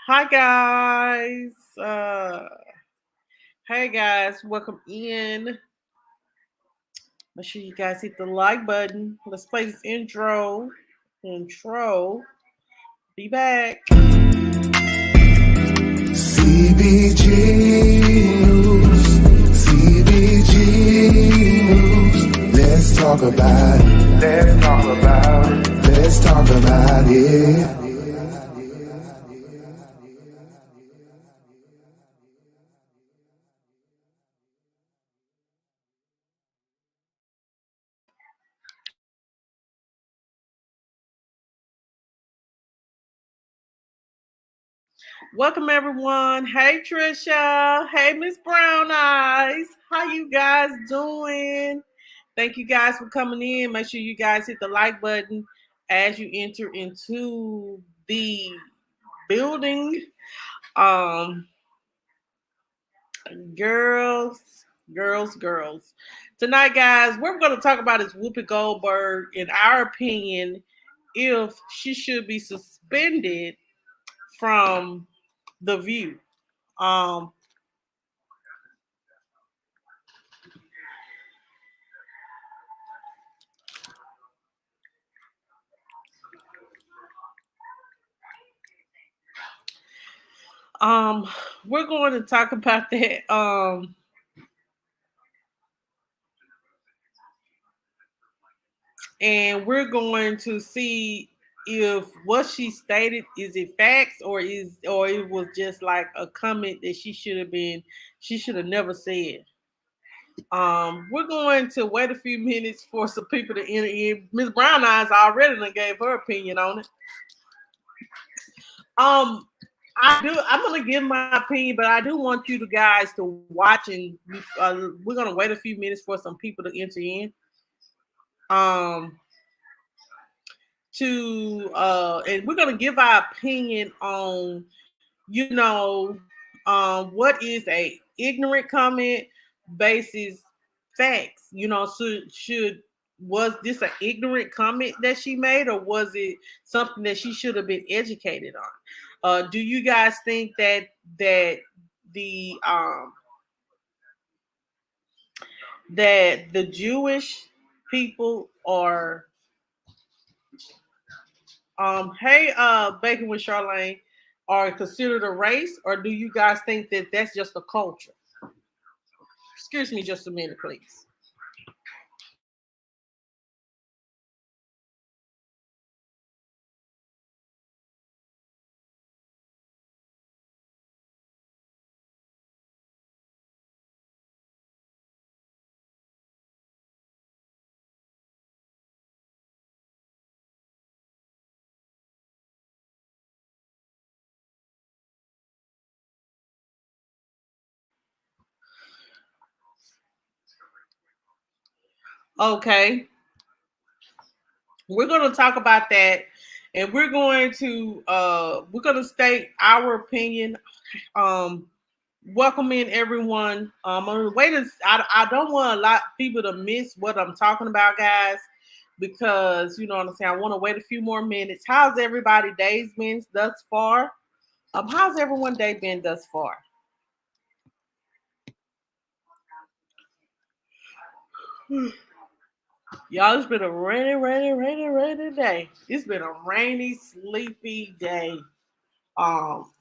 Hi guys. Hey guys, welcome in. Make sure you guys hit the like button. Let's play this intro. Intro. Be back. CBG News, CBG News. Let's talk about it. Let's talk about it. Welcome everyone. Hey Trisha. Hey Miss Brown Eyes. How you guys doing? Thank you guys for coming in. Make sure you guys hit the like button as you enter into the building. Um Girls, girls. Tonight, guys, what we're going to talk about is Whoopi Goldberg, in our opinion, if she should be suspended from The View. Um, um, we're going to talk about that. And we're going to see if what she stated is it facts or it was just like a comment that she should have never said. We're going to wait a few minutes for some people to enter in. Miss Brown Eyes already done gave her opinion on it. Um, I'm gonna give my opinion, but I do want you guys to watch and we're gonna wait a few minutes for some people to enter in. Um, and we're gonna give our opinion on, what is a ignorant comment basis facts. Should was this an ignorant comment that she made, or was it something that she should have been educated on? Do you guys think that the um that the Jewish people are hey Bacon with Charlene are considered a race, or do you guys think that that's just a culture? Excuse me just a minute, please. Okay, we're going to talk about that, and we're going to state our opinion. um Welcome in everyone. On the way to, I don't want a lot of people to miss what I'm talking about, guys, because you know what I'm saying. I want to wait a few more minutes. How's everybody days been thus far? How's everyone day been thus far? Y'all, it's been a rainy day. It's been a rainy, sleepy day. Um,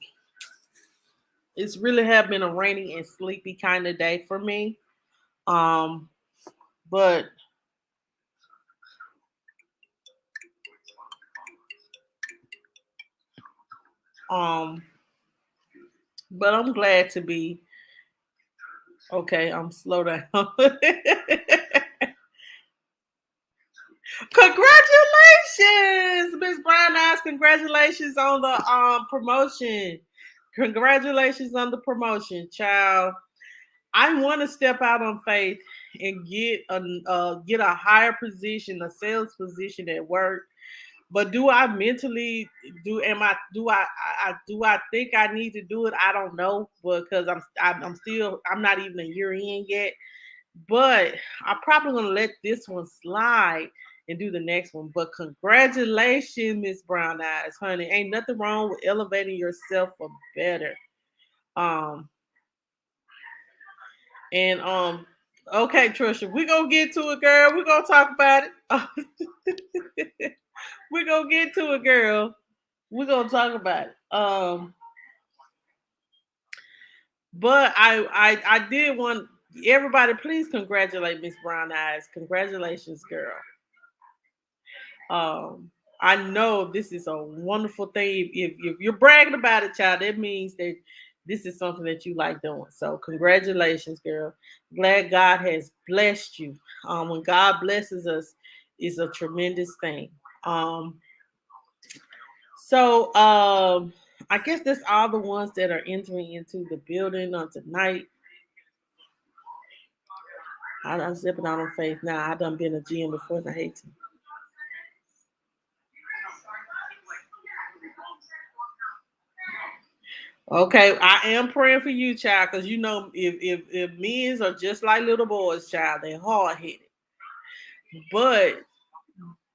it's really have been a rainy and sleepy kind of day for me. Um, but um, but I'm glad to be okay. I'm slow down. Congratulations, Miss Brown Eyes. Congratulations on the promotion. Congratulations on the promotion, child. I want to step out on faith and get a higher position, a sales position at work. But do I mentally do? Am I do I think I need to do it? I don't know because I'm not even a year in yet. But I'm probably gonna let this one slide and do the next one. But congratulations, Miss Brown Eyes, honey. Ain't nothing wrong with elevating yourself for better. Um and okay, Trisha, we gonna get to it, girl. We gonna talk about it. We gonna get to it, girl. We gonna talk about it. But I did want everybody, please congratulate Miss Brown Eyes. Congratulations, girl. I know this is a wonderful thing. If you're bragging about it, child, that means that this is something that you like doing. So congratulations, girl. Glad God has blessed you. When God blesses us, is a tremendous thing. Um, I guess that's all the ones that are entering into the building on tonight. I'm stepping out on faith now. I done been a GM before and I hate to. Okay, I am praying for you, child, because you know if men's are just like little boys, child, they're hard headed. But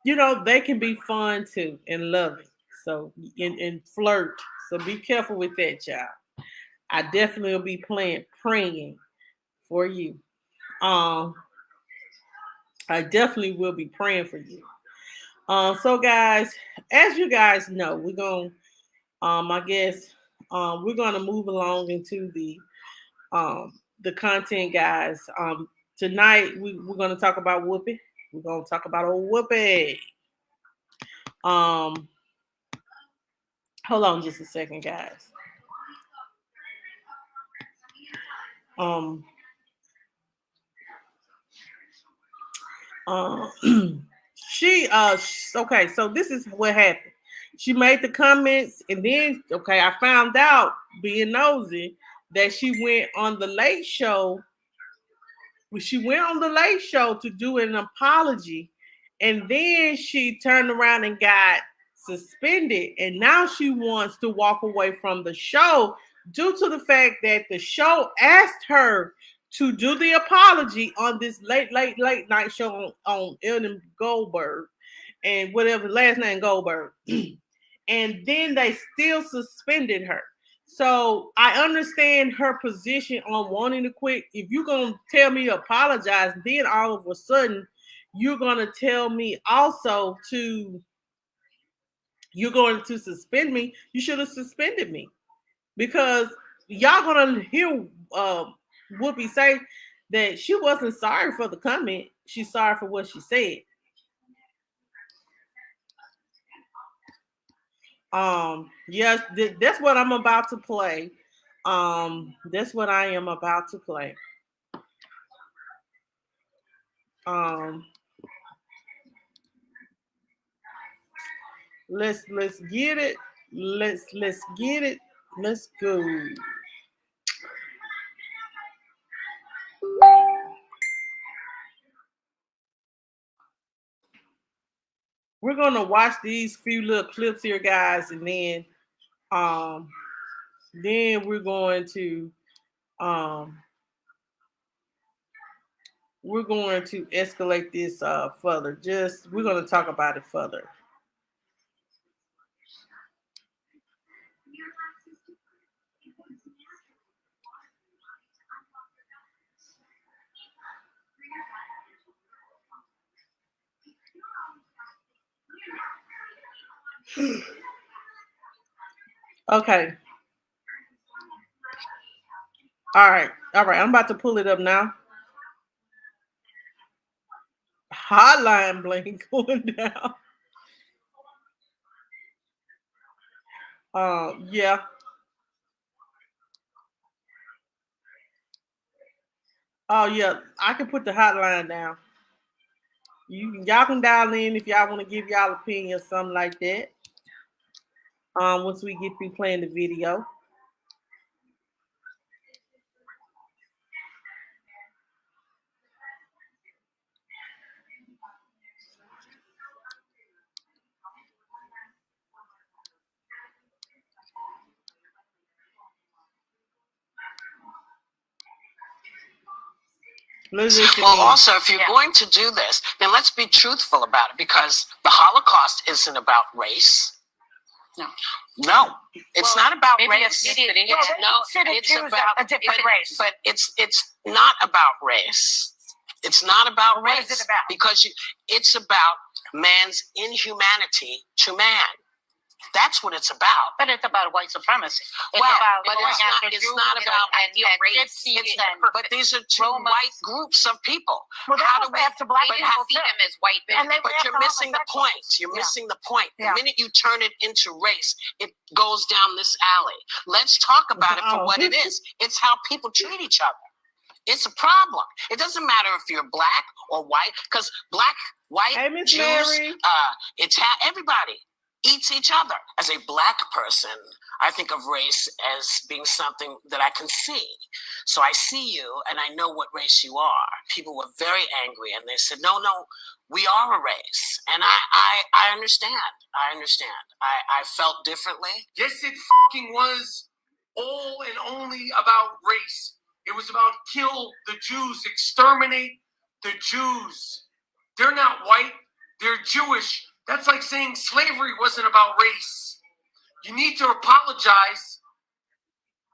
you know, they can be fun too and loving. So and flirt. So be careful with that, child. I definitely will be praying for you. Um, I definitely will be praying for you. So guys, as you guys know, we're gonna I guess we're gonna move along into the content, guys. Tonight we're gonna talk about Whoopi. We're gonna talk about old Whoopi. Um, hold on just a second, guys. Um, uh, okay, so this is what happened. She made the comments, and then okay, I found out being nosy that she went on the Late Show. She went on the Late Show to do an apology, and then she turned around and got suspended, and now she wants to walk away from the show due to the fact that the show asked her to do the apology on this late night show on Ellen Goldberg and whatever last name Goldberg. And then they still suspended her. So I understand her position on wanting to quit. If you're gonna tell me to apologize, then all of a sudden you're gonna tell me also to you're going to suspend me. You should have suspended me because y'all gonna hear Whoopi say that she wasn't sorry for the comment. She's sorry for what she said. Yes, that's what I'm about to play. That's what I am about to play. Um, let's get it. Let's get it. Let's go. We're gonna watch these few little clips here, guys, and um then um we're going to escalate this further. Just we're gonna talk about it further. Okay. All right. All right. I'm about to pull it up now. Hotline bling going down. Yeah. Oh yeah. I can put the hotline down. Y'all can dial in if y'all want to give y'all opinion or something like that. Once we get through playing the video. Well, also, if you're going to do this, then let's be truthful about it, because the Holocaust isn't about race. No, it's not about race. It's about a different race. But it's not about race. It's not about race. What is it about? Because it's about man's inhumanity to man. That's what it's about. But it's about white supremacy. It's not about ideal race. But these are two white groups of people. Well, how do we have to black people see them as white people? But you're missing the point. You're missing the point. The minute you turn it into race, it goes down this alley. Let's talk about it for what it is. It's how people treat each other. It's a problem. It doesn't matter if you're black or white, because black, white, Jews, everybody eats each other. As a black person, I think of race as being something that I can see. So I see you and I know what race you are. People were very angry and they said, no, we are a race. And I understand. I understand. I felt differently. Yes, it fucking was all and only about race. It was about kill the Jews, exterminate the Jews. They're not white, they're Jewish. That's like saying slavery wasn't about race. You need to apologize.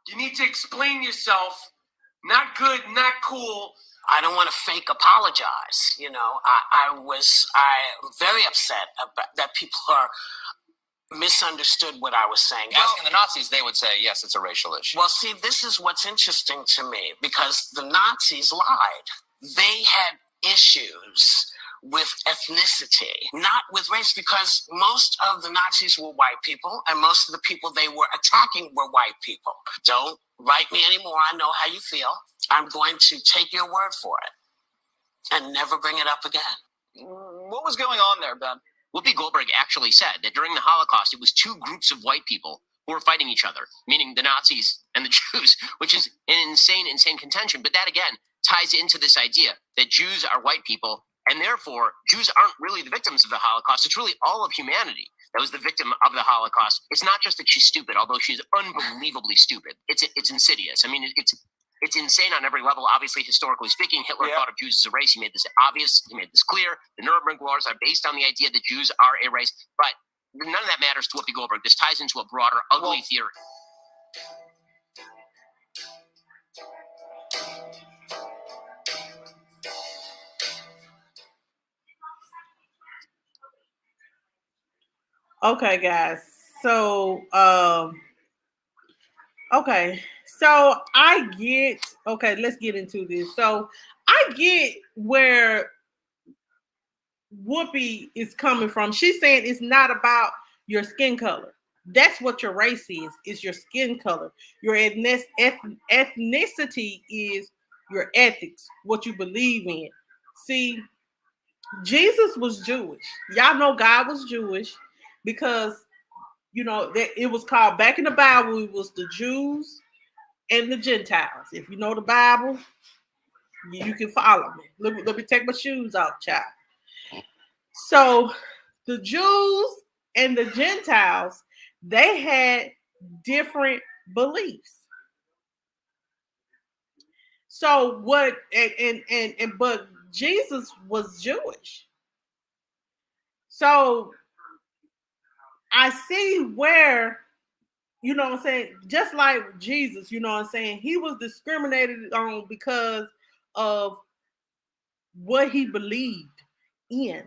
You need to explain yourself. Not good, not cool. I don't want to fake apologize. You know, I'm very upset about that people are misunderstood what I was saying. Asking the Nazis, they would say, yes, it's a racial issue. Well, see, this is what's interesting to me, because the Nazis lied. They had issues with ethnicity, not with race, because most of the Nazis were white people, and most of the people they were attacking were white people. Don't write me anymore. I know how you feel. I'm going to take your word for it and never bring it up again. What was going on there, Ben? Whoopi Goldberg actually said that during the Holocaust, it was two groups of white people who were fighting each other, meaning the Nazis and the Jews, which is an insane contention. But that, again, ties into this idea that Jews are white people, and therefore Jews aren't really the victims of the Holocaust. It's really all of humanity that was the victim of the Holocaust. It's not just that she's stupid, although she's unbelievably stupid. It's insidious. I mean, it's insane on every level. Obviously, historically speaking, Hitler thought of Jews as a race. He made this obvious. He made this clear. The Nuremberg Wars are based on the idea that Jews are a race. But none of that matters to Whoopi Goldberg. This ties into a broader, ugly theory. Okay, guys. So, So I get, let's get into this. So I get where Whoopi is coming from. She's saying it's not about your skin color. That's what your race is your skin color. Your ethnicity is your ethics, what you believe in. See, Jesus was Jewish. Y'all know God was Jewish because, you know, that it was called, back in the Bible, it was the Jews and the Gentiles. If you know the Bible, you can follow me. Let me take my shoes off, child. So the Jews and the Gentiles, they had different beliefs. So what, but Jesus was Jewish. So I see where, you know what I'm saying, just like Jesus, you know what I'm saying, he was discriminated on because of what he believed in.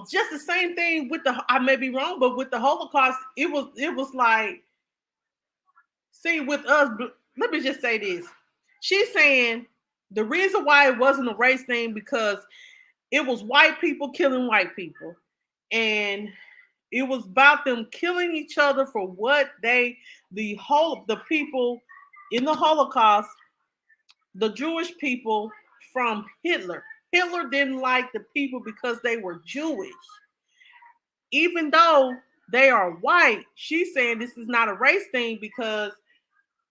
Just the same thing with I may be wrong, but with the Holocaust, it was like, see, with us, let me just say this. She's saying the reason why it wasn't a race thing because it was white people killing white people. And it was about them killing each other for what the people in the Holocaust, the Jewish people from Hitler. Hitler didn't like the people because they were Jewish. Even though they are white, she's saying this is not a race thing because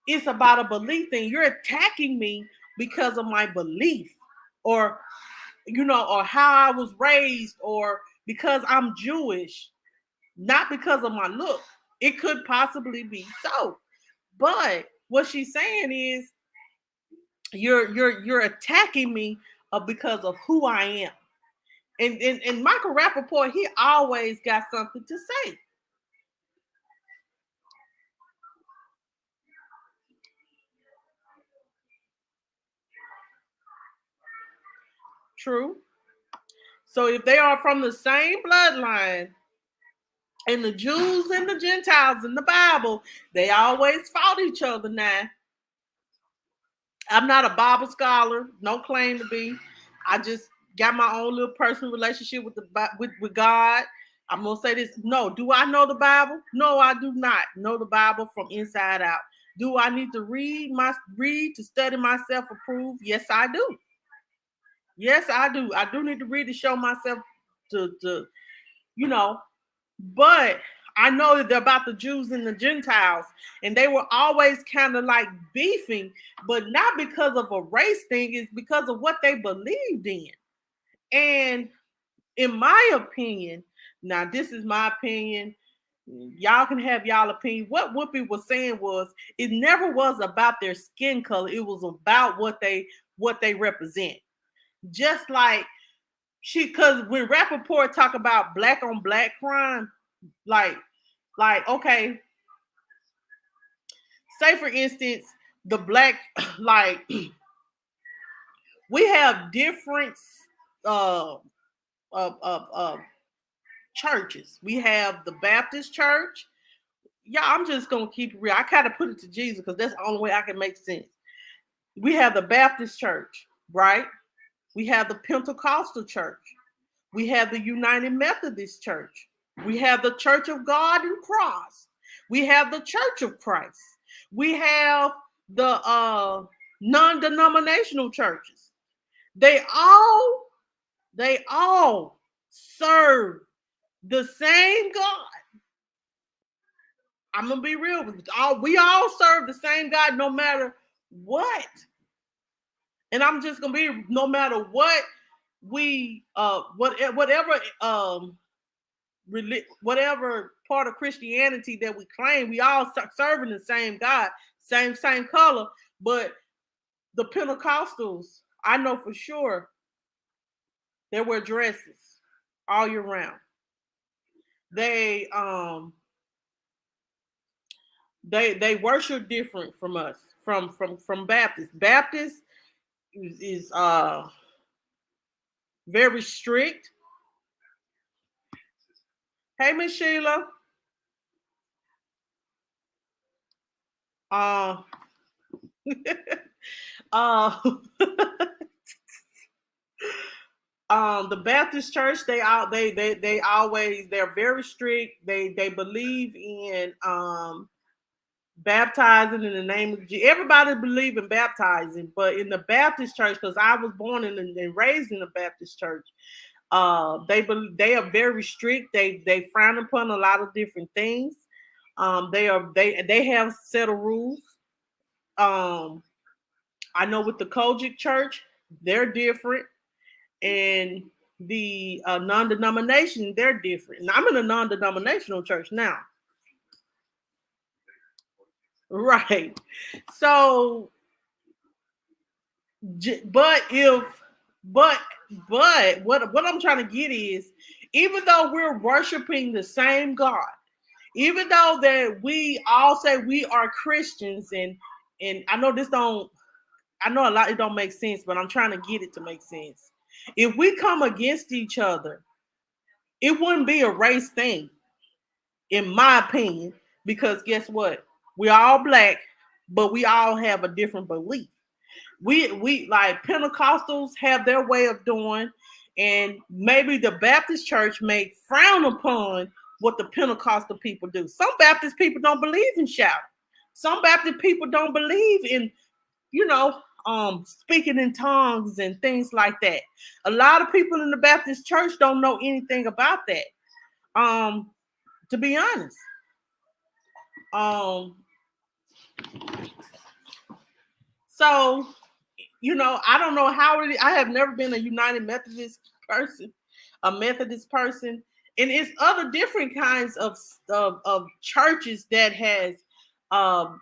it's about a belief thing. You're attacking me because of my belief, or, you know, or how I was raised, or because I'm Jewish, not because of my look. It could possibly be so. But what she's saying is, you're attacking me because of who I am. And Michael Rappaport, he always got something to say. True. So if they are from the same bloodline, and the Jews and the Gentiles in the Bible, they always fought each other. Now, I'm not a Bible scholar, no claim to be. I just got my own little personal relationship with God. I'm gonna say this. No, do I know the Bible? No, I do not know the Bible from inside out. Do I need to read to study myself approved? Yes, I do. Yes, I do. I do need to read to show myself to you know, but I know that they're about the Jews and the Gentiles, and they were always kind of like beefing, but not because of a race thing, it's because of what they believed in. And in my opinion, now this is my opinion, y'all can have y'all opinion. What Whoopi was saying was it never was about their skin color, it was about what they represent. Just like because when Rappaport talk about black on black crime, like okay, say for instance the black like we have different uh churches. We have the Baptist church. Yeah, I'm just gonna keep it real. I kind of put it to Jesus because that's the only way I can make sense. We have the Baptist church, right? We have the Pentecostal church. We have the United Methodist Church. We have the Church of God in Cross. We have the Church of Christ. We have the non-denominational churches. They all serve the same God. I'm gonna be real with you. We all serve the same God no matter what. And I'm just gonna be no matter what we whatever whatever part of Christianity that we claim, we all serving the same God, same color. But the Pentecostals, I know for sure, they wear dresses all year round. They worship different from us, from Baptists. Baptist is very strict. Hey, Miss Sheila. Uh, the Baptist church, they always, they're very strict. They believe in baptizing in the name of Jesus. Everybody believe in baptizing, but in the Baptist church, because I was born and raised in the Baptist church, they are very strict. They frown upon a lot of different things. They have set of rules. I know with the Kojic church, they're different, and the non-denomination, they're different. And I'm in a non-denominational church now. Right. So, but what I'm trying to get is, even though we're worshiping the same God, even though that we all say we are Christians, and I know I know a lot it don't make sense, but I'm trying to get it to make sense. If we come against each other, it wouldn't be a race thing, in my opinion, because guess what? We're all black, but we all have a different belief. We like Pentecostals have their way of doing, and maybe the Baptist church may frown upon what the Pentecostal people do. Some Baptist people don't believe in shouting. Some Baptist people don't believe in, speaking in tongues and things like that. A lot of people in the Baptist church don't know anything about that. To be honest. So, I don't know how I have never been a United Methodist person, and it's other different kinds of churches that has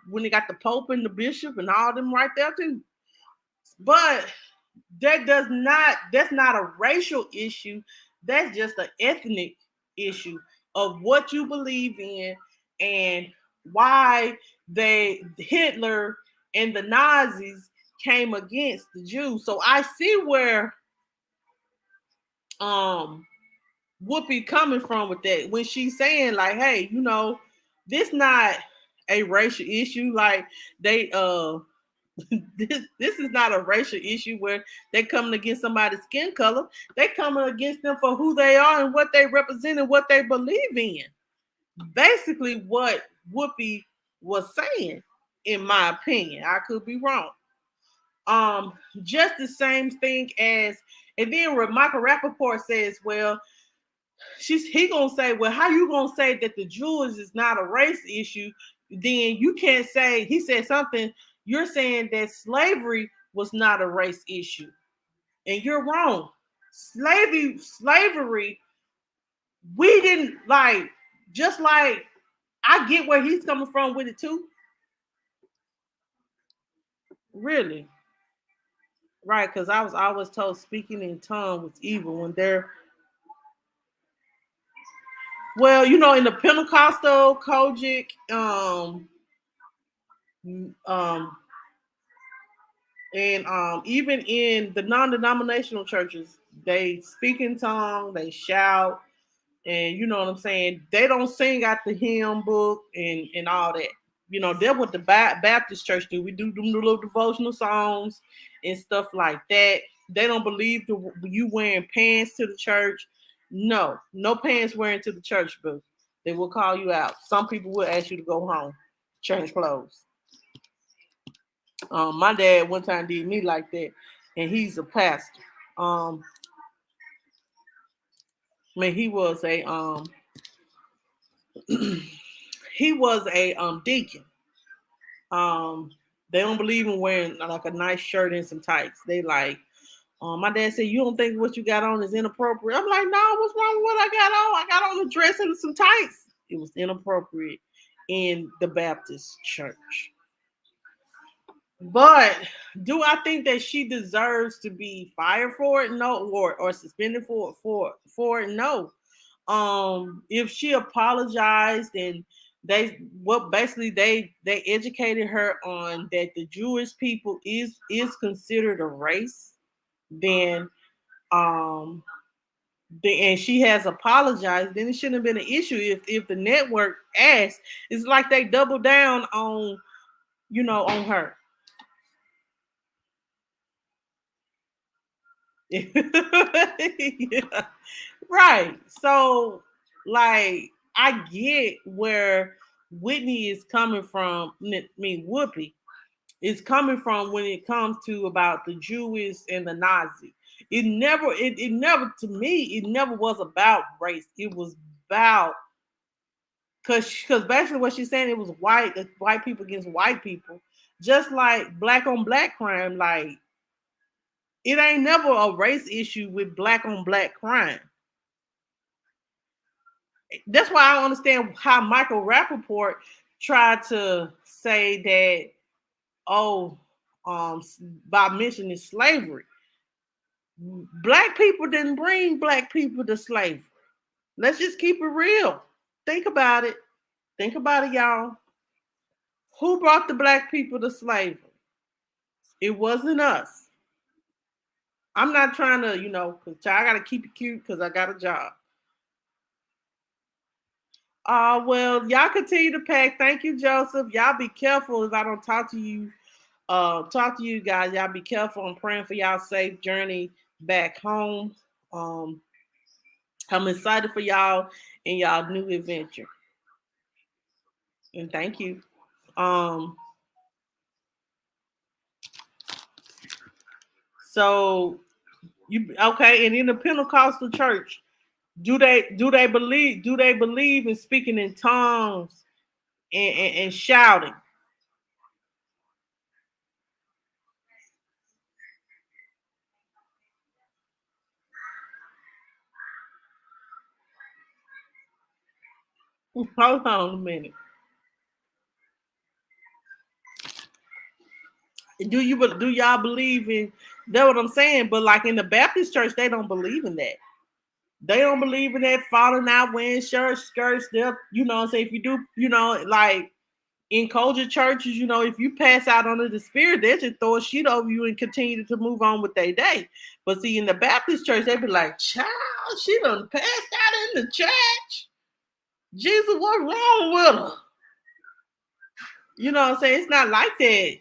when they got the Pope and the Bishop and all them right there too. But that's not a racial issue. That's just an ethnic issue of what you believe in and why they Hitler and the Nazis came against the Jews. So I see where um Whoopi coming from with that when she's saying like, hey, this not a racial issue. Like they this is not a racial issue where they coming against somebody's skin color. They coming against them for who they are and what they represent and what they believe in. Basically, what Whoopi was saying, in my opinion, I could be wrong. Just the same thing as, and then Michael Rappaport says, well, he gonna say, well, how you gonna say that the Jews is not a race issue? Then you can't say, he said something, you're saying that slavery was not a race issue. And you're wrong. Slavery, we didn't like, just like I get where he's coming from with it too. Really. Right, because I was always told speaking in tongue was evil when they're, well, in the Pentecostal, Kojic, um, and even in the non-denominational churches, they speak in tongue, they shout, and you know what I'm saying. They don't sing out the hymn book and all that. That's what the Baptist church do. We do them little devotional songs and stuff like that. They don't believe you wearing pants to the church. No pants wearing to the church, but they will call you out. Some people will ask you to go home, change clothes. My dad one time did me like that, and he's a pastor. Man, he was a deacon. They don't believe in wearing like a nice shirt and some tights. They like, my dad said, you don't think what you got on is inappropriate? I'm like, no, what's wrong with what I got on? I got on a dress and some tights. It was inappropriate in the Baptist church. But do I think that she deserves to be fired for it? No, or suspended for it? No. If she apologized and they educated her on that the Jewish people is considered a race, then and she has apologized, then it shouldn't have been an issue. If the network asked, it's like they double down on on her. Yeah. Right. So, like, I get where Whitney is coming from. I mean, Whoopi is coming from when it comes to about the Jewish and the Nazi. It never, to me, it never was about race. It was about, because basically what she's saying, it was white people against white people, just like black on black crime. Like, it ain't never a race issue with black on black crime. That's why I don't understand how Michael Rappaport tried to say that, oh, by mentioning slavery. Black people didn't bring black people to slavery. Let's just keep it real. Think about it. Think about it, y'all. Who brought the black people to slavery? It wasn't us. I'm not trying to, because I got to keep it cute because I got a job. Well, y'all continue to pack. Thank you, Joseph. Y'all be careful if I don't talk to you. Talk to you guys. Y'all be careful. I'm praying for y'all safe journey back home. I'm excited for y'all in y'all new adventure. And thank you. So you okay? And in the Pentecostal church, do they believe in speaking in tongues and shouting? Hold on a minute. Do y'all believe in? That's what I'm saying. But like in the Baptist church, they don't believe in that. They don't believe in that falling out, wearing shirts, skirts. They'll, you know, say if you do, you know, like in culture churches, you know, if you pass out under the spirit, they just throw a sheet over you and continue to move on with their day. But see, in the Baptist church, they be like, child, she done passed out in the church. Jesus, what's wrong with her? You know what I'm saying? It's not like that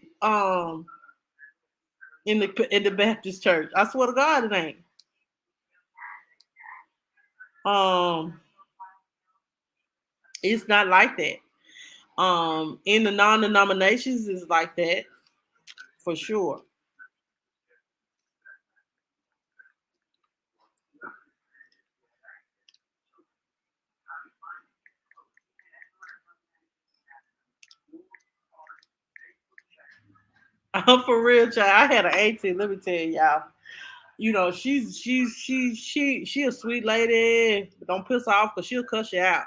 in the Baptist church. I swear to God it ain't. Um it's not like that. In the non-denominations is like that for sure. For real, child. I had an 18. Let me tell y'all. You know, she a sweet lady. Don't piss her off because she'll cuss you out.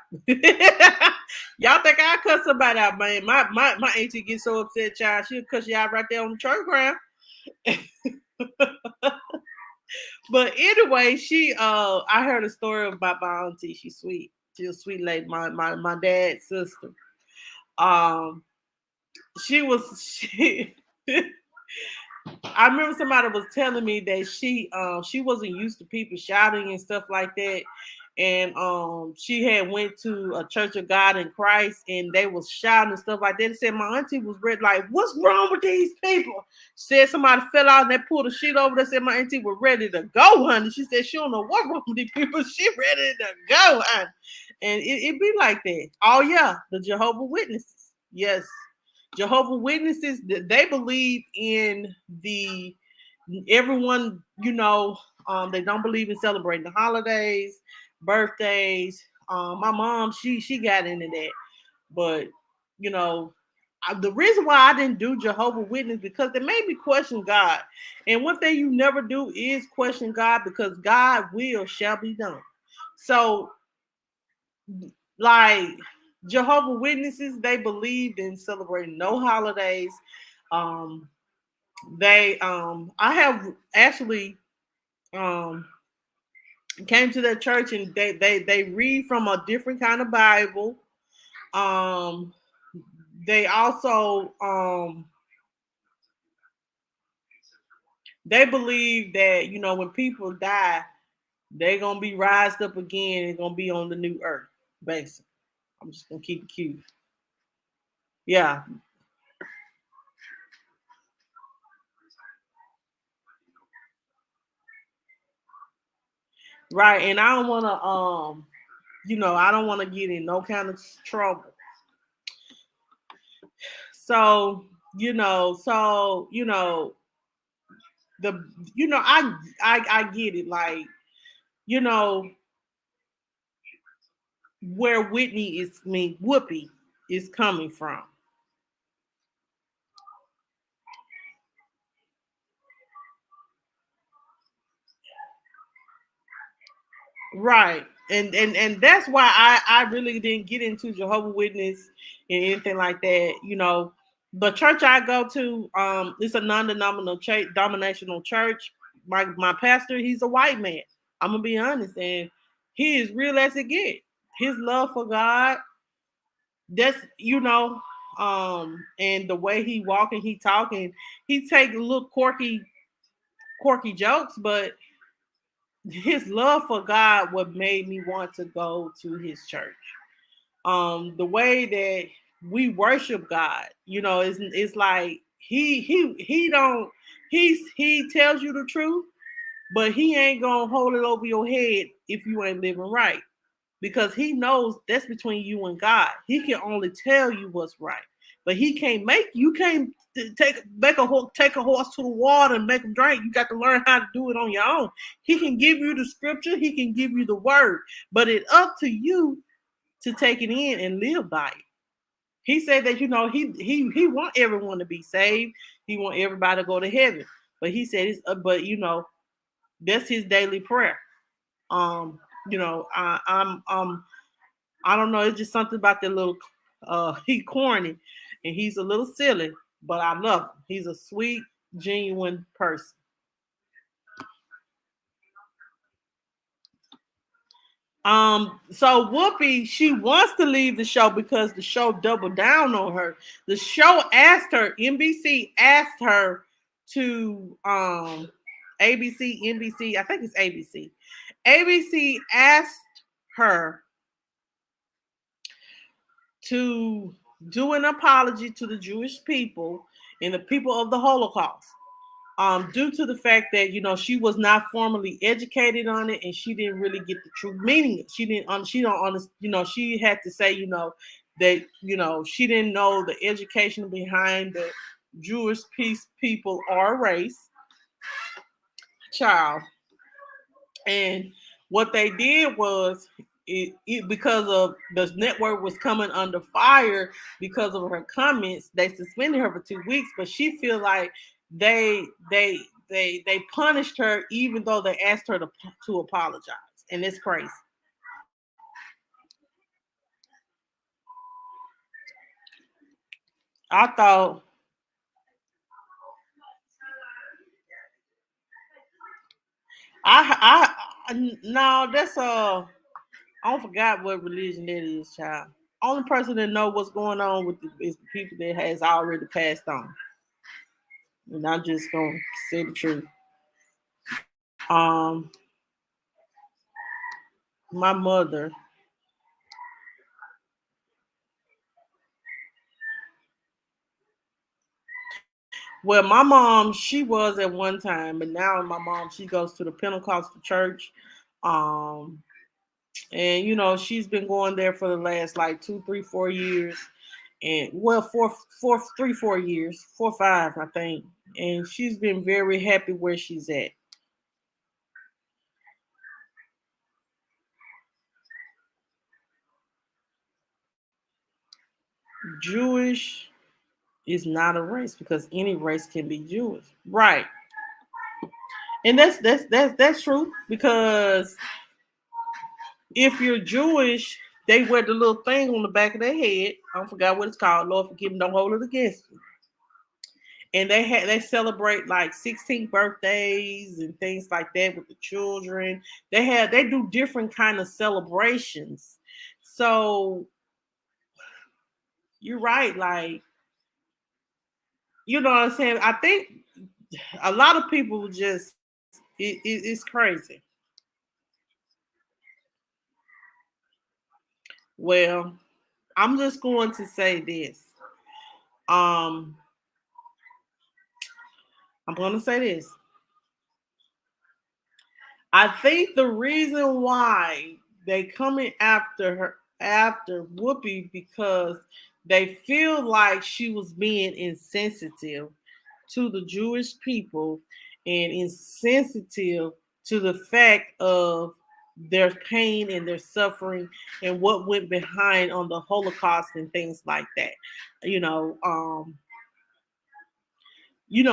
Y'all think I cuss somebody out, man? My auntie gets so upset, child. She'll cuss you out right there on the church ground. But anyway, I heard a story about my auntie. She's sweet. She's a sweet lady. My dad's sister. Um, she was she. I remember somebody was telling me that she wasn't used to people shouting and stuff like that. And she had went to a Church of God in Christ and they was shouting and stuff like that. They said my auntie was ready, like, what's wrong with these people? Said somebody fell out and they pulled a sheet over. They said my auntie was ready to go, honey. She said she don't know what wrong with these people. She ready to go, honey. And it be like that. Oh yeah, the Jehovah Witnesses. Yes. Jehovah Witnesses, they believe in the everyone, you know, they don't believe in celebrating the holidays, birthdays. My mom, she got into that, but you know, the reason why I didn't do Jehovah Witness because they made me question God, and one thing you never do is question God because God will shall be done. So like Jehovah Witnesses, they believed in celebrating no holidays. Um, I have actually um came to that church and they read from a different kind of Bible. Um, they also they believe that you know when people die, they're gonna be rised up again and gonna be on the new earth. Basically, I'm just gonna keep it cute. Yeah, right. And I don't wanna you know, I don't want to get in no kind of trouble. So, the I get it. Like, you know, where Whoopi is coming from. Right. And that's why I really didn't get into Jehovah Witness and anything like that, you know. The church I go to, it's a non-denominational church, dominational church. My pastor, he's a white man. I'm gonna be honest, and he is real as it get. His love for God, that's and the way he walk and he talking, he take little quirky jokes, but his love for God what made me want to go to his church. The way that we worship God, you know, it's like he don't he tells you the truth, but he ain't gonna hold it over your head if you ain't living right. Because he knows that's between you and God. He can only tell you what's right. But he can't make you can't take a horse to the water and make him drink. You got to learn how to do it on your own. He can give you the scripture, he can give you the word, but it's up to you to take it in and live by it. He said that he want everyone to be saved. He want everybody to go to heaven. But he said but that's his daily prayer. Um, I don't know. It's just something about that little. He corny, and he's a little silly, but I love him. He's a sweet, genuine person. So Whoopi, she wants to leave the show because the show doubled down on her. The show asked her, NBC asked her to ABC, NBC, I think it's ABC. ABC asked her to do an apology to the Jewish people and the people of the Holocaust. Due to the fact that she was not formally educated on it and she didn't really get the true meaning. She didn't. She don't understand. She had to say that she didn't know the education behind the Jewish people or race. Child. And what they did was because of the network was coming under fire because of her comments, they suspended her for 2 weeks. But she feel like they punished her even though they asked her to apologize, and it's crazy. I thought no, that's I don't forgot what religion that is, child. Only person that know what's going on with is the people that has already passed on. And I'm just gonna say the truth. Um, my mother. Well, my mom, she was at one time, but now my mom, she goes to the Pentecostal church. Um, and she's been going there for the last like 2, 3, 4 years. And well, 4 years, 4, 5, I think. And she's been very happy where she's at. Jewish is not a race because any race can be Jewish, right? And that's true because if you're Jewish, they wear the little thing on the back of their head. I forgot what it's called. Lord forgive me, don't hold it against me. And they celebrate like 16th birthdays and things like that with the children. They do different kind of celebrations. So you're right, like you know what I'm saying. I think a lot of people just it's crazy. Well, I'm just going to say this. Um, I'm going to say this. I think the reason why they coming after her after Whoopi because they feel like she was being insensitive to the Jewish people and insensitive to the fact of their pain and their suffering and what went behind on the Holocaust and things like that. You know, um,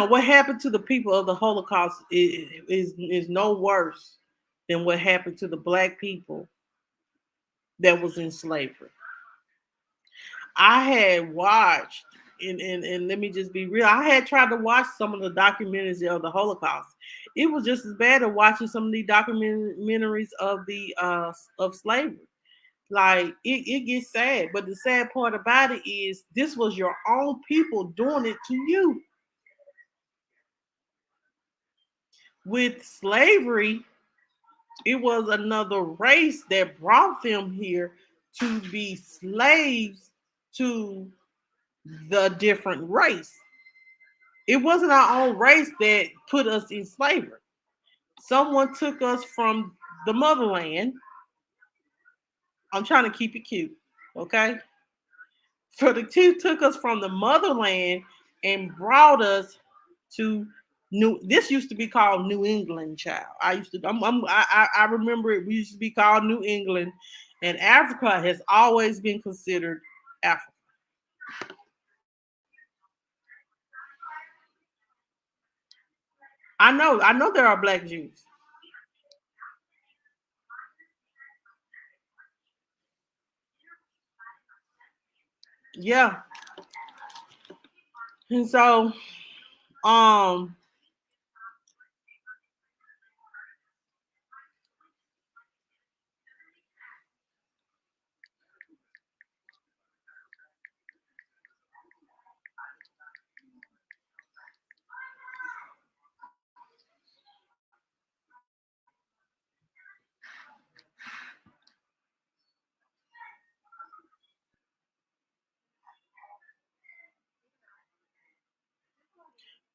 what happened to the people of the Holocaust is no worse than what happened to the black people that was in slavery. I had watched, and let me just be real, I had tried to watch some of the documentaries of the Holocaust. It was just as bad as watching some of the documentaries of the of slavery. Like it gets sad, but the sad part about it is this was your own people doing it to you. With slavery, it was another race that brought them here to be slaves to the different race. It wasn't our own race that put us in slavery. Someone took us from the motherland. I'm trying to keep it cute, okay? For the two took us from the motherland and brought us to New. This used to be called New England, child. I remember it. We used to be called New England, and Africa has always been considered Africa. I know there are black Jews. Yeah, And so, um,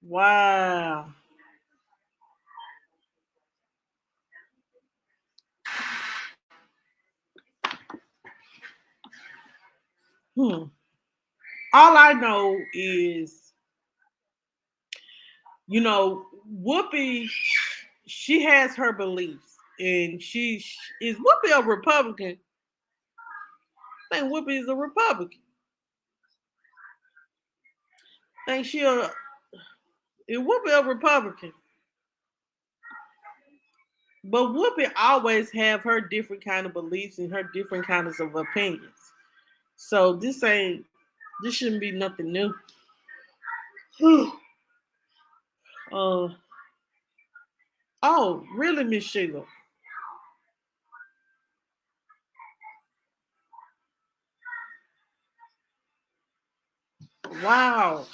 wow. Hmm. All I know is, Whoopi, she has her beliefs, and she is Whoopi a Republican. I think Whoopi is a Republican. I think it Whoopi a Republican. But Whoopi always have her different kind of beliefs and her different kinds of opinions. So this shouldn't be nothing new. uh, oh, really, Miss Sheila? Wow,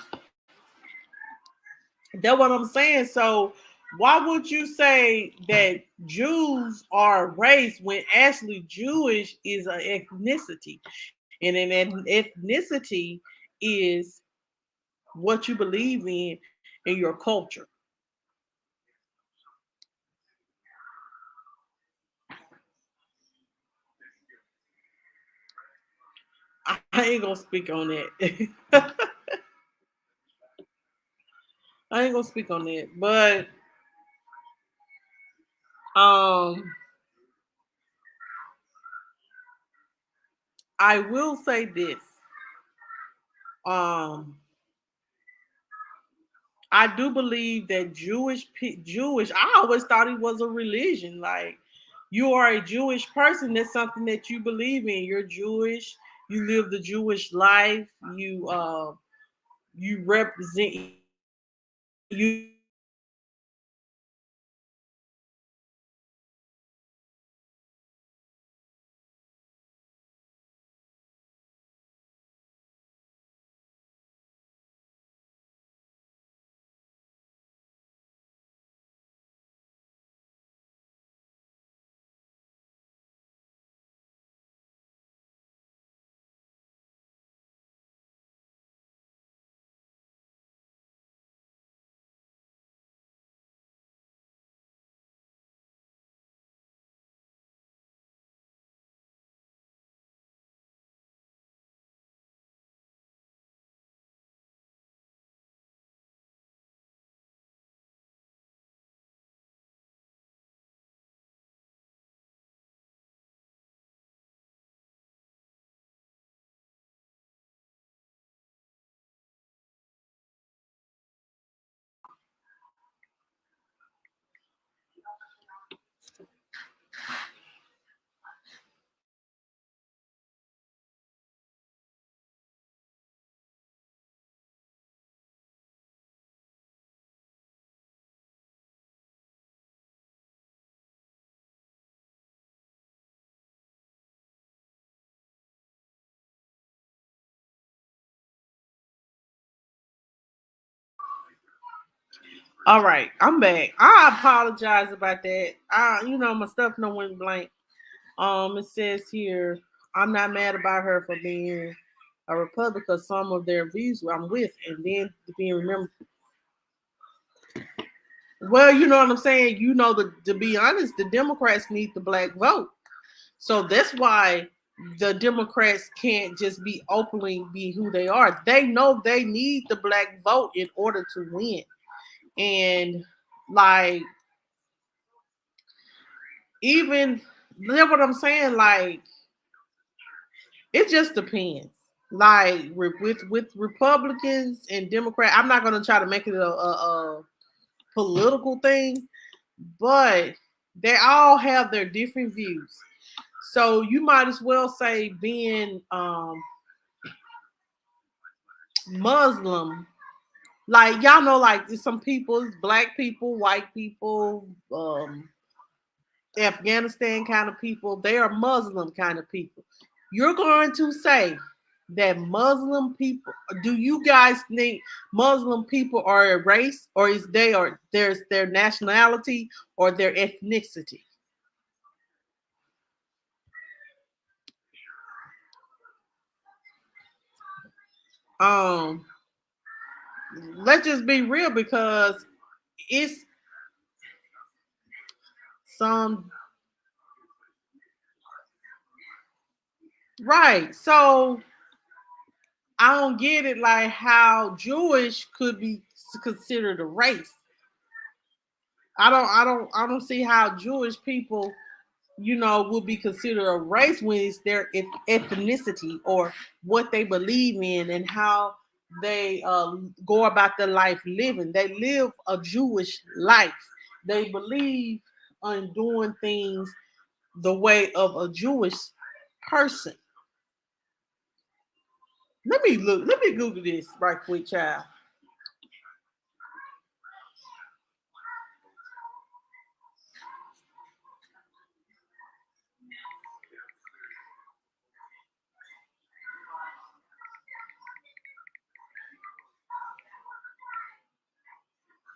that's what I'm saying. So why would you say that Jews are a race when actually Jewish is an ethnicity, and an ethnicity is what you believe in your culture? I ain't gonna speak on that. I ain't gonna speak on that, but um, I will say this. Um, I do believe that Jewish. I always thought it was a religion. Like, you are a Jewish person. That's something that you believe in. You're Jewish. You live the Jewish life. You represent. You All right, I'm back. I apologize about that. My stuff no went blank. It says here, I'm not mad about her for being a Republican. Some of their views I'm with, and then being remembered. Well, you know what I'm saying. To be honest, the Democrats need the black vote, so that's why the Democrats can't just be openly be who they are. They know they need the black vote in order to win, and like even that's what I'm saying. Like, it just depends. Like with Republicans and Democrats, I'm not gonna try to make it a political thing, but they all have their different views. So you might as well say being Muslim Like y'all know, like some people, black people, white people, Afghanistan kind of people, they are Muslim kind of people. You're going to say that Muslim people, do you guys think Muslim people are a race, or is they or there's their nationality or their ethnicity? Um, let's just be real, because it's some right. So I don't get it, like how Jewish could be considered a race. I don't see how Jewish people, will be considered a race when it's their ethnicity or what they believe in and how they go about their life living. They live a Jewish life. They believe in doing things the way of a Jewish person. Let me look. Let me Google this right quick, child.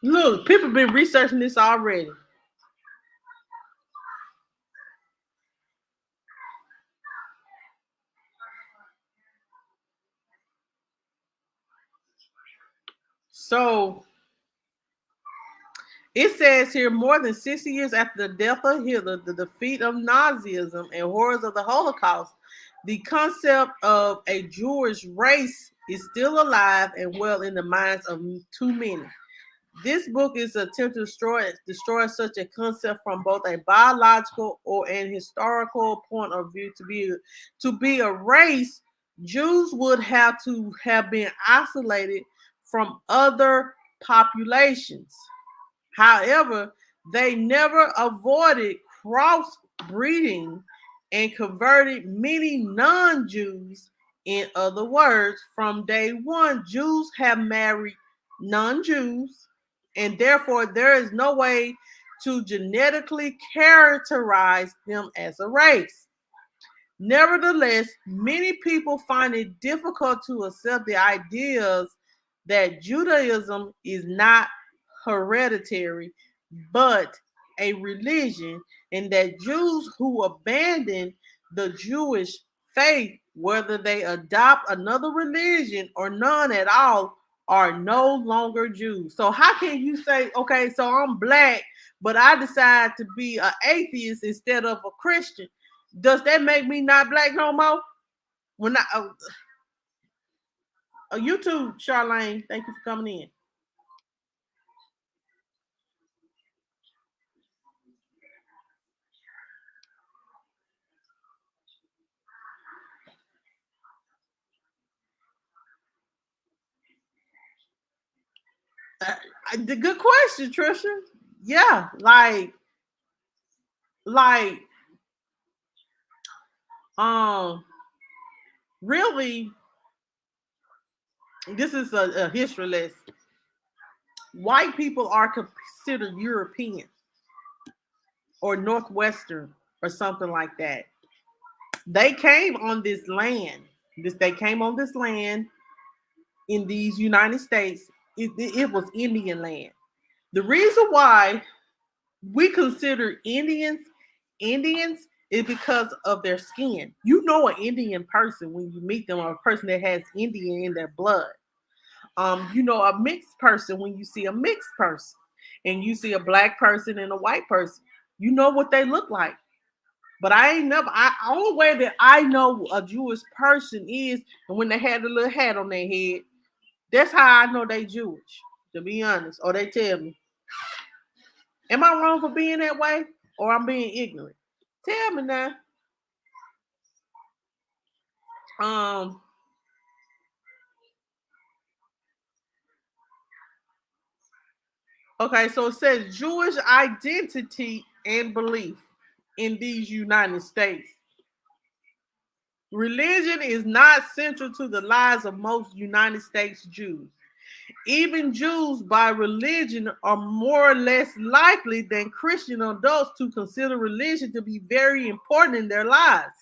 Look, people been researching this already. So it says here, more than 60 years after the death of Hitler, the defeat of Nazism, and horrors of the Holocaust, the concept of a Jewish race is still alive and well in the minds of too many. This book is an attempt to destroy such a concept from both a biological or an historical point of view. To be a race, Jews would have to have been isolated from other populations. However, they never avoided crossbreeding and converted many non Jews. In other words, from day one, Jews have married non Jews, and therefore there is no way to genetically characterize them as a race. Nevertheless, many people find it difficult to accept the ideas that Judaism is not hereditary but a religion, and that Jews who abandon the Jewish faith, whether they adopt another religion or none at all, are no longer Jews. So how can you say, okay, so I'm black, but I decide to be an atheist instead of a Christian? Does that make me not black no more? When I YouTube, Charlene, thank you for coming in. The good question, Trisha. Yeah, like, um, really, this is a history lesson. White people are considered European or Northwestern or something like that. They came on this land. They came on this land in these United States. It was Indian land. The reason why we consider Indians is because of their skin. You know an Indian person when you meet them, or a person that has Indian in their blood. You know a mixed person when you see a mixed person, and you see a black person and a white person. You know what they look like. But I ain't never. Only way that I know a Jewish person is when they had a little hat on their head. That's how I know they Jewish. To be honest, or they tell me. Am I wrong for being that way, or I'm being ignorant? Tell me now. Um. Okay, so it says Jewish identity and belief in these United States. Religion is not central to the lives of most United States Jews. Even Jews by religion are more or less likely than Christian adults to consider religion to be very important in their lives.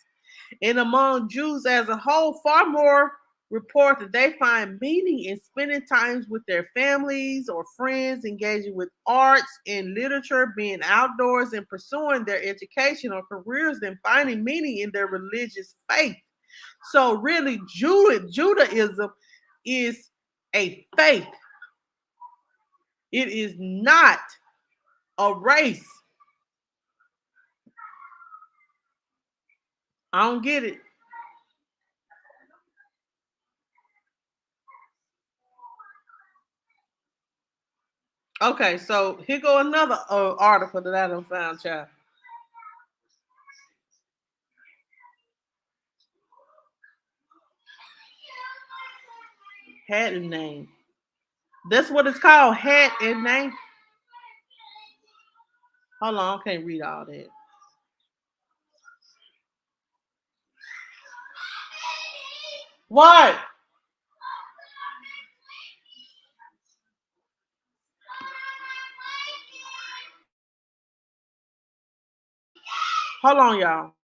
And among Jews as a whole, far more report that they find meaning in spending times with their families or friends, engaging with arts and literature, being outdoors, and pursuing their education or careers than finding meaning in their religious faith. So, really, Judaism is a faith, it is not a race. I don't get it. Okay, so here go another article that I done found, child. Hat and name. That's what it's called, hat and name. Hold on, I can't read all that. What? Hold on, y'all.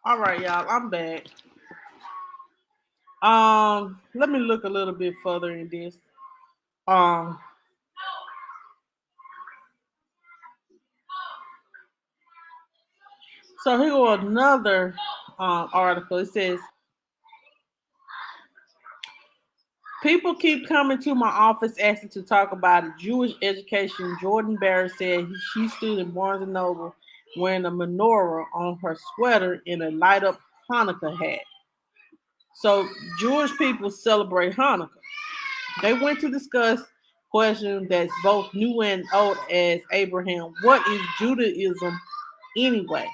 All right, y'all. I'm back. Let me look a little bit further in this. Um, so here go another article. It says people keep coming to my office asking to talk about a Jewish education. Jordan Barrett said she stood in Barnes and Noble wearing a menorah on her sweater and a light up Hanukkah hat. So Jewish people celebrate Hanukkah. They went to discuss questions that's both new and old as Abraham. What is Judaism anyway?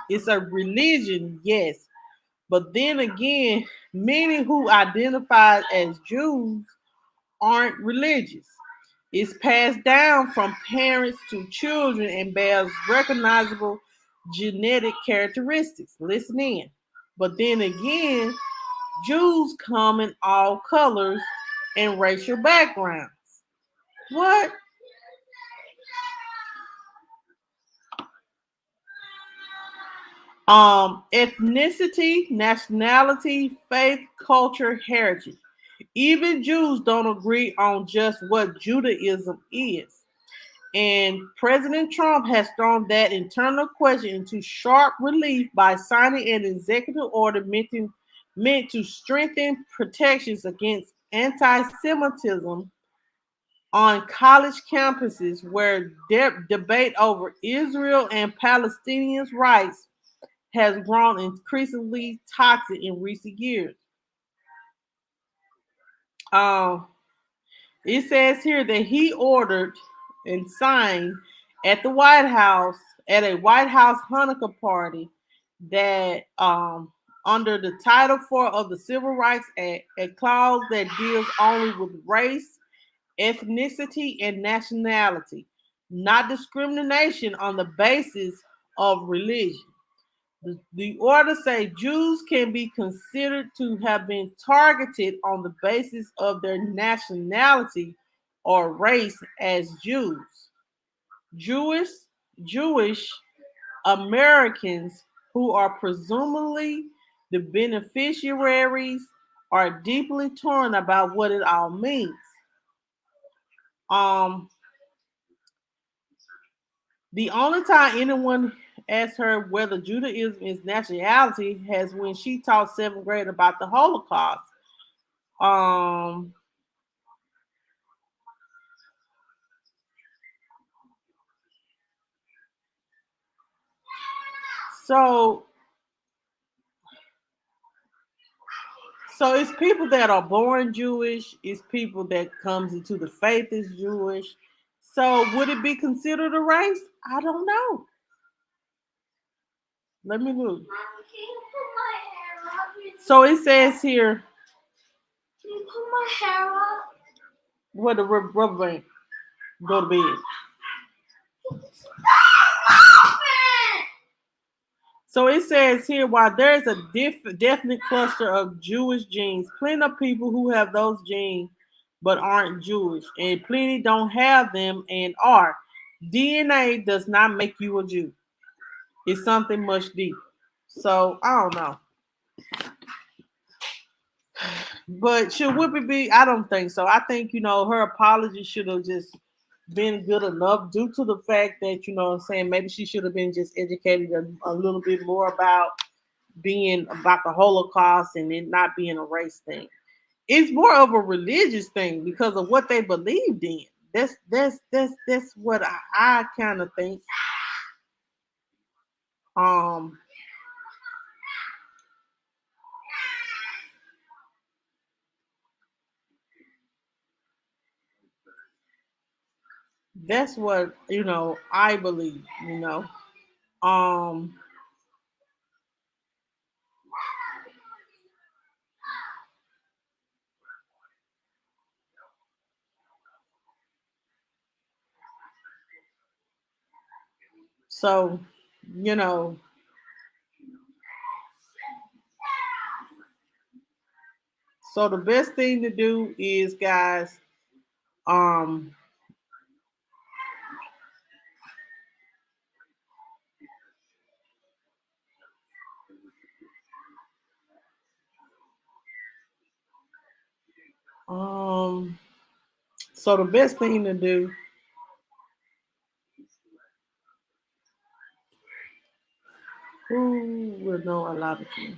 It's a religion, yes. But then again, many who identify as Jews aren't religious. It's passed down from parents to children and bears recognizable genetic characteristics. Listen in. But then again, Jews come in all colors and racial backgrounds. What? Ethnicity, nationality, faith, culture, heritage. Even Jews don't agree on just what Judaism is. And President Trump has thrown that internal question into sharp relief by signing an executive order meant to strengthen protections against anti Semitism on college campuses where debate over Israel and Palestinians' rights has grown increasingly toxic in recent years. Uh, it says here that he ordered and signed at the White House at a White House Hanukkah party that under the Title 4 of the Civil Rights Act, a clause that deals only with race, ethnicity, and nationality, not discrimination on the basis of religion. The order say Jews can be considered to have been targeted on the basis of their nationality or race as Jews. Jewish, Jewish, Americans who are presumably the beneficiaries are deeply torn about what it all means. Um, the only time anyone asked her whether Judaism is nationality has when she taught seventh grade about the Holocaust. Um, so So it's people that are born Jewish, it's people that comes into the faith as Jewish. So would it be considered a race? I don't know. Let me look. So it says here, can you put my hair up? Where the rubber band go to bed. So it says here, while there is a definite cluster of Jewish genes, plenty of people who have those genes but aren't Jewish, and plenty don't have them and are. DNA does not make you a Jew. It's something much deeper. So I don't know. But should Whoopi be? I don't think so. I think, her apology should have just been good enough due to the fact that, what I'm saying, maybe she should have been just educated a little bit more about being about the Holocaust and it not being a race thing. It's more of a religious thing because of what they believed in. That's what I kind of think. Um, that's what I believe. Um, so you know, so the best thing to do is, guys, um, um, so the best thing to do. Who will know a lot of you?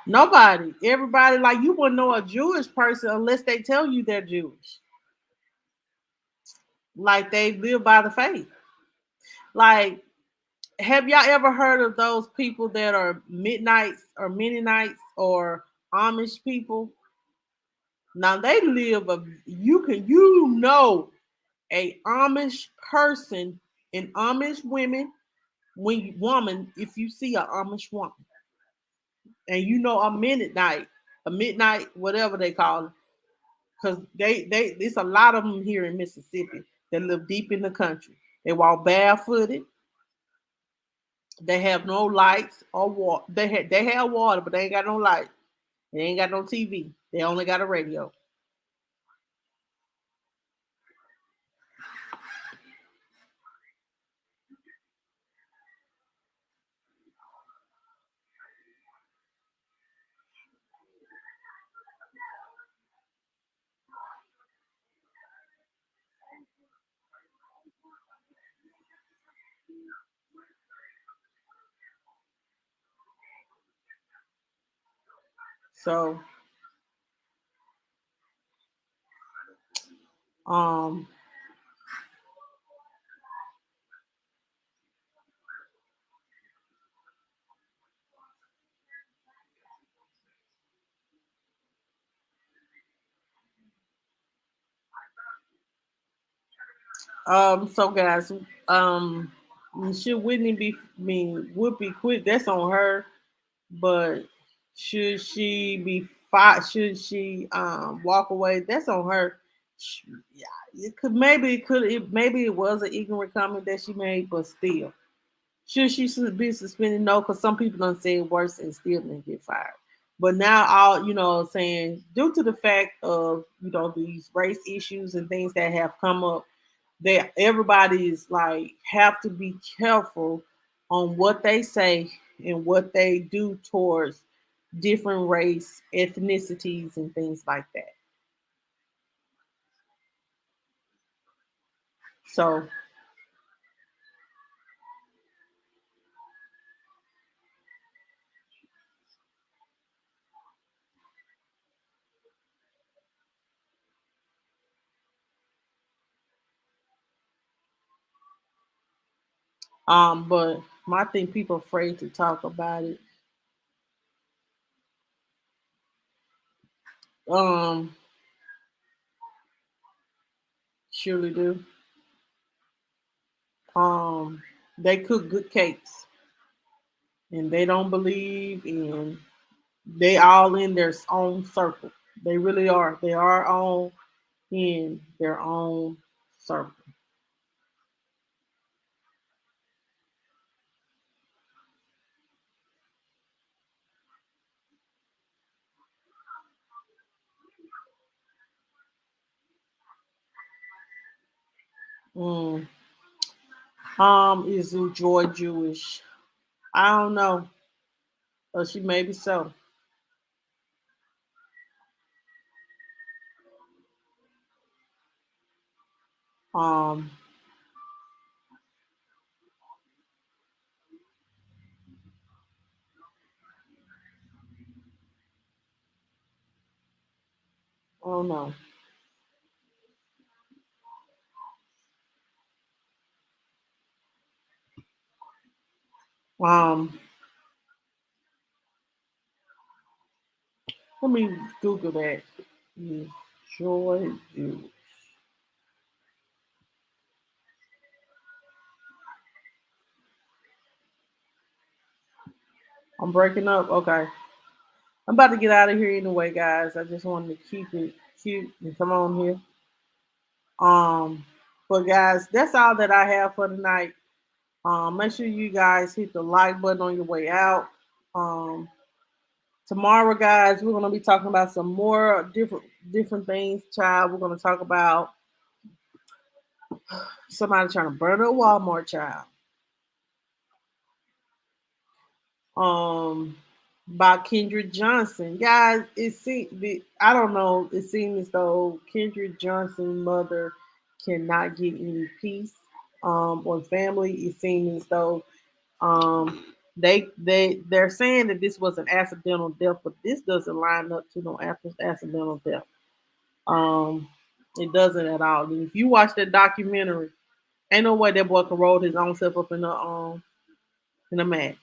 Nobody. Everybody, like, you wouldn't know a Jewish person unless they tell you they're Jewish. Like, they live by the faith. Like, have y'all ever heard of those people that are midnights or Mennonites or Amish people? Now they live a Amish person and Amish women if you see a Amish woman and a midnight whatever they call it, because they there's a lot of them here in Mississippi that live deep in the country. They walk barefooted. They have no lights or water. They have water, but they ain't got no light. They ain't got no TV. They only got a radio. So um so guys, um should Whitney be mean Whoopi quit? That's on her. But should she be fired? Should she walk away? That's on her. Yeah, maybe it was an ignorant comment that she made, but still, should be suspended? No, because some people don't say worse and still didn't get fired. But now, all saying due to the fact of these race issues and things that have come up, They everybody is like have to be careful on what they say and what they do towards different race, ethnicities, and things like that. So, but I think people are afraid to talk about it. Um, surely do. They cook good cakes, and they don't believe in. They all in their own circle. They really are. They are all in their own circle. Mm. Is Joy Jewish? I don't know. Or she maybe so. Um, I don't know. Um, let me Google that. Is Joy Jewish? I'm breaking up. Okay. I'm about to get out of here anyway, guys. I just wanted to keep it cute and come on here. Um, but guys, that's all that I have for tonight. Make sure you guys hit the like button on your way out. Um, tomorrow, guys, we're gonna be talking about some more different things. Child, we're gonna talk about somebody trying to burn a Walmart. Child. Um, by Kendrick Johnson. Guys, I don't know. It seems as though Kendrick Johnson's mother cannot get any peace or family. It seems as though they're saying that this was an accidental death, but this doesn't line up to no accidental death. Um, it doesn't at all. And if you watch that documentary, ain't no way that boy could roll his own self up in a mat.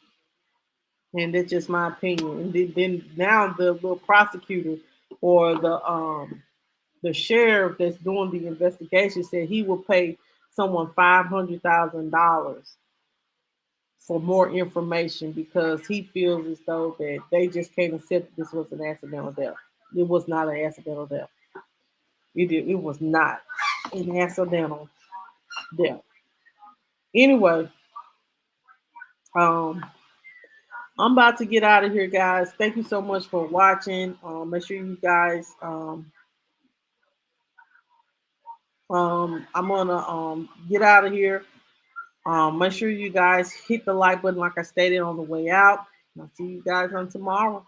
And that's just my opinion. And then now the little prosecutor or the sheriff that's doing the investigation said he will pay someone $500,000 for more information because he feels as though that they just can't accept this was an accidental death. It was not an accidental death. It was not an accidental death. Anyway, um, I'm about to get out of here, guys. Thank you so much for watching. Make sure you guys I'm gonna get out of here. Make sure you guys hit the like button like I stated on the way out. I'll see you guys on tomorrow.